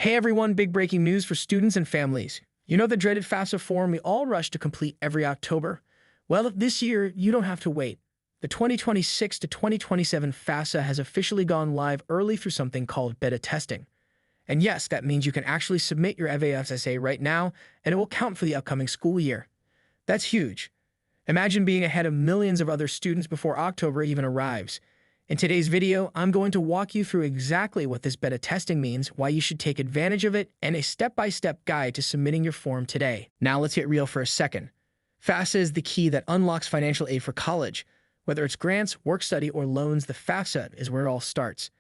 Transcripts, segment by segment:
Hey everyone, big breaking news for students and families. You know the dreaded FAFSA form we all rush to complete every October? Well, this year, you don't have to wait. The 2026 to 2027 FAFSA has officially gone live early through something called beta testing. And yes, that means you can actually submit your FAFSA right now, and it will count for the upcoming school year. That's huge. Imagine being ahead of millions of other students before October even arrives. In today's video, I'm going to walk you through exactly what this beta testing means, why you should take advantage of it, and a step-by-step guide to submitting your form today. Now let's get real for a second. FAFSA is the key that unlocks financial aid for college. Whether it's grants, work-study, or loans, the FAFSA is where it all starts.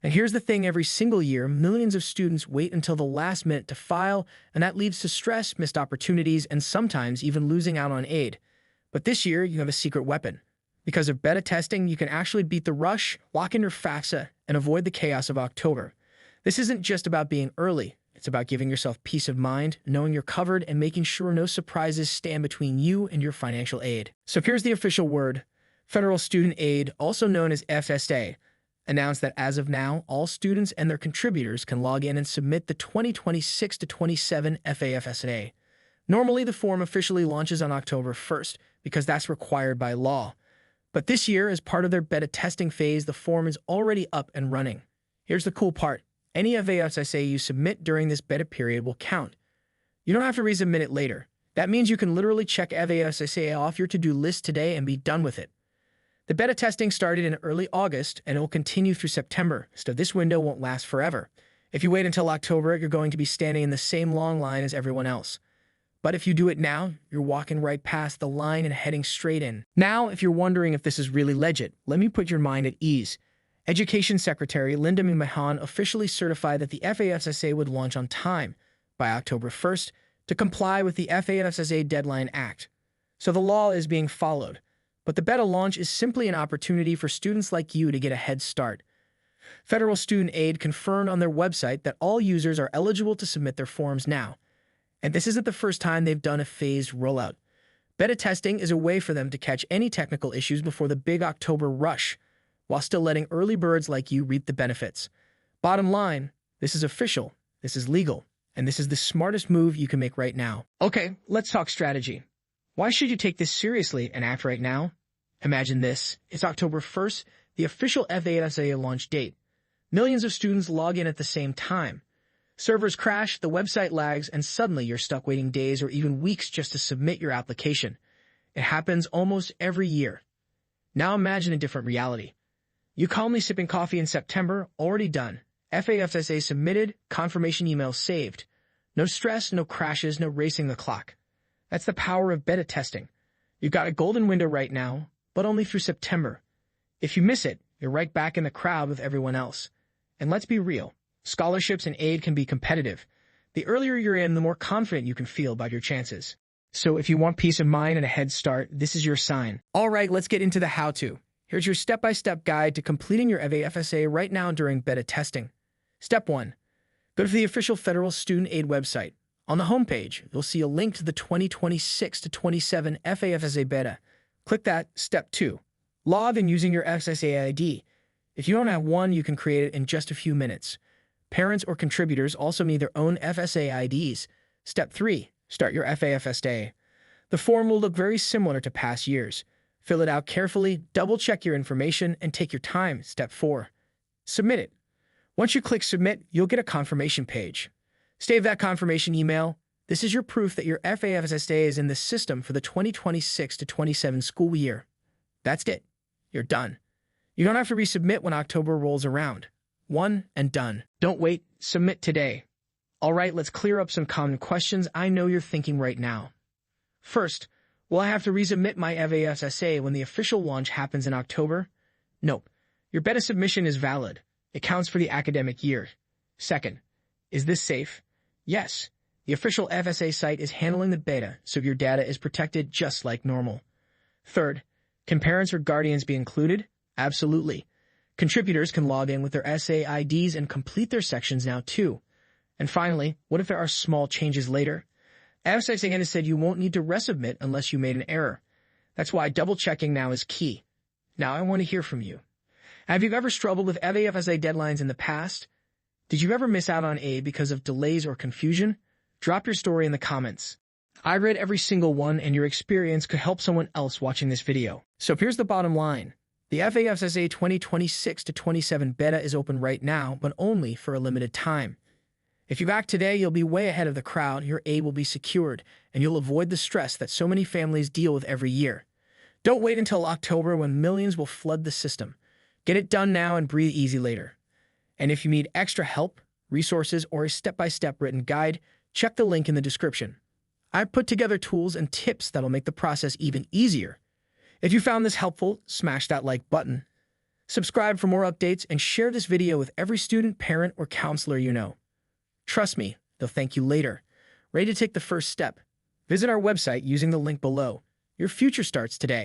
And here's the thing, every single year, millions of students wait until the last minute to file, and that leads to stress, missed opportunities, and sometimes even losing out on aid. But this year, you have a secret weapon. Because of beta testing, you can actually beat the rush, lock in your FAFSA, and avoid the chaos of October. This isn't just about being early. It's about giving yourself peace of mind, knowing you're covered, and making sure no surprises stand between you and your financial aid. So here's the official word. Federal Student Aid, also known as FSA, announced that as of now, all students and their contributors can log in and submit the 2026 to 27 FAFSA. Normally, the form officially launches on October 1st because that's required by law. But this year, as part of their beta testing phase, the form is already up and running. Here's the cool part. Any FAFSA you submit during this beta period will count. You don't have to resubmit it later. That means you can literally check FAFSA off your to-do list today and be done with it. The beta testing started in early August, and it will continue through September, so this window won't last forever. If you wait until October, you're going to be standing in the same long line as everyone else. But if you do it now, you're walking right past the line and heading straight in. Now, if you're wondering if this is really legit, let me put your mind at ease. Education Secretary Linda Mahan officially certified that the FAFSA would launch on time, by October 1st, to comply with the FAFSA Deadline Act. So the law is being followed. But the beta launch is simply an opportunity for students like you to get a head start. Federal Student Aid confirmed on their website that all users are eligible to submit their forms now. And this isn't the first time they've done a phased rollout. Beta testing is a way for them to catch any technical issues before the big October rush, while still letting early birds like you reap the benefits. Bottom line, this is official, this is legal, and this is the smartest move you can make right now. Okay, let's talk strategy. Why should you take this seriously and act right now? Imagine this. It's October 1st, the official FAFSA launch date. Millions of students log in at the same time. Servers crash, the website lags, and suddenly you're stuck waiting days or even weeks just to submit your application. It happens almost every year. Now imagine a different reality. You calmly sipping coffee in September, already done. FAFSA submitted, confirmation email saved. No stress, no crashes, no racing the clock. That's the power of beta testing. You've got a golden window right now, but only through September. If you miss it, you're right back in the crowd with everyone else. And let's be real. Scholarships and aid can be competitive. The earlier you're in, the more confident you can feel about your chances. So if you want peace of mind and a head start, this is your sign. All right, let's get into the how-to. Here's your step-by-step guide to completing your FAFSA right now during beta testing. Step 1. Go to the official Federal Student Aid website. On the homepage, you'll see a link to the 2026 to 27 FAFSA Beta. Click that. Step 2. Log in using your FSA ID. If you don't have one, you can create it in just a few minutes. Parents or contributors also need their own FSA IDs. Step 3. Start your FAFSA. The form will look very similar to past years. Fill it out carefully, double-check your information, and take your time. Step 4. Submit it. Once you click Submit, you'll get a confirmation page. Save that confirmation email. This is your proof that your FAFSA is in the system for the 2026 to 27 school year. That's it. You're done. You don't have to resubmit when October rolls around. One and done. Don't wait. Submit today. All right, let's clear up some common questions I know you're thinking right now. First, will I have to resubmit my FAFSA when the official launch happens in October? Nope. Your beta submission is valid. It counts for the academic year. Second, is this safe? Yes. The official FSA site is handling the beta, so your data is protected just like normal. Third, can parents or guardians be included? Absolutely. Contributors can log in with their SA IDs and complete their sections now too. And finally, what if there are small changes later? FSA has said you won't need to resubmit unless you made an error. That's why double-checking now is key. Now I want to hear from you. Have you ever struggled with FAFSA deadlines in the past? Did you ever miss out on aid because of delays or confusion? Drop your story in the comments. I read every single one, and your experience could help someone else watching this video. So here's the bottom line. The FAFSA 2026-27 beta is open right now, but only for a limited time. If you act today, you'll be way ahead of the crowd, your aid will be secured, and you'll avoid the stress that so many families deal with every year. Don't wait until October when millions will flood the system. Get it done now and breathe easy later. And if you need extra help, resources, or a step-by-step written guide, check the link in the description. I've put together tools and tips that'll make the process even easier. If you found this helpful, smash that like button. Subscribe for more updates and share this video with every student, parent, or counselor you know. Trust me, they'll thank you later. Ready to take the first step? Visit our website using the link below. Your future starts today.